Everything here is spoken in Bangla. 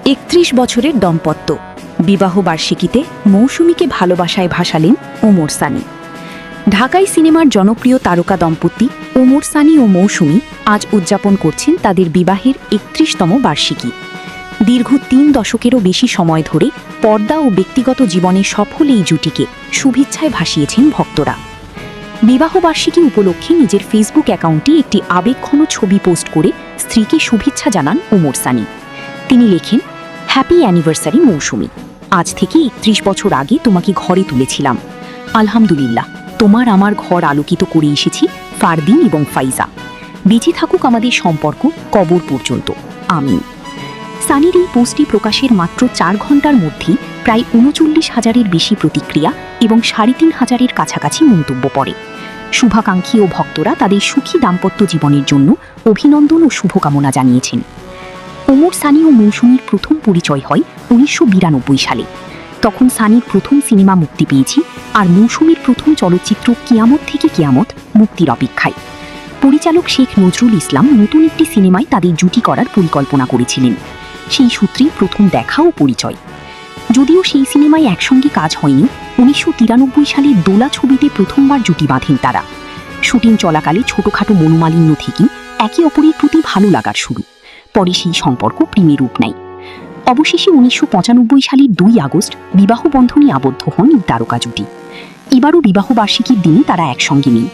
৩১ বছরের দম্পত্য বিবাহ বার্ষিকীতে মৌসুমীকে ভালোবাসায় ভাসালেন ওমর সানি। ঢাকাই সিনেমার জনপ্রিয় তারকা দম্পতি ওমর সানি ও মৌসুমী আজ উদযাপন করছেন তাদের বিবাহের ৩১তম বার্ষিকী। দীর্ঘ ৩ দশকেরও বেশি সময় ধরে পর্দা ও ব্যক্তিগত জীবনে সফল এই জুটিকে শুভেচ্ছায় ভাসিয়েছেন ভক্তরা। বিবাহবার্ষিকী উপলক্ষে নিজের ফেসবুক অ্যাকাউন্টে একটি আবেগঘন ছবি পোস্ট করে স্ত্রীকে শুভেচ্ছা জানান ওমর সানি। তিনি লেখেন, হ্যাপি অ্যানিভার্সারি মৌসুমী, আজ থেকে ৩১ বছর আগে তোমাকে ঘরে তুলেছিলাম। আলহামদুলিল্লাহ, তোমার আমার ঘর আলোকিত করে এসেছি ফারদিন এবং ফাইজা। বেঁচে থাকুক আমাদের সম্পর্ক কবর পর্যন্ত, আমিন। সানির এই পোস্টটি প্রকাশের মাত্র ৪ ঘন্টার মধ্যেই প্রায় ৩৯,০০০-এর বেশি প্রতিক্রিয়া এবং ৩৫,০০০-এর কাছাকাছি মন্তব্য পড়ে। শুভাকাঙ্ক্ষী ও ভক্তরা তাদের সুখী দাম্পত্য জীবনের জন্য অভিনন্দন ও শুভকামনা জানিয়েছেন। ওমর সানি ও মৌসুমীর প্রথম পরিচয় হয় ১৯৯২ সালে। তখন সানির প্রথম সিনেমা মুক্তি পেয়েছি আর মৌসুমীর প্রথম চলচ্চিত্র কিয়ামত থেকে কিয়ামত মুক্তির অপেক্ষায়। পরিচালক শেখ নজরুল ইসলাম নতুন একটি সিনেমায় তাদের জুটি করার পরিকল্পনা করেছিলেন। সেই সূত্রেই প্রথম দেখা ও পরিচয়। যদিও সেই সিনেমায় একসঙ্গে কাজ হয়নি, ১৯৯৩ সালে দোলা ছবিতে প্রথমবার জুটি বাঁধেন তারা। শুটিং চলাকালে ছোটখাটো মনোমালিন্য থেকেই একে অপরের প্রতি ভালো লাগার শুরু। পরে সেই সম্পর্ক প্রেমে রূপ নেয়। অবশেষে ১৯৯৫ সালের ২ আগস্ট বিবাহ বন্ধনে আবদ্ধ হন এই তারকা জুটি। এবারও বিবাহ বার্ষিকীর দিনে তারা একসঙ্গে নেই।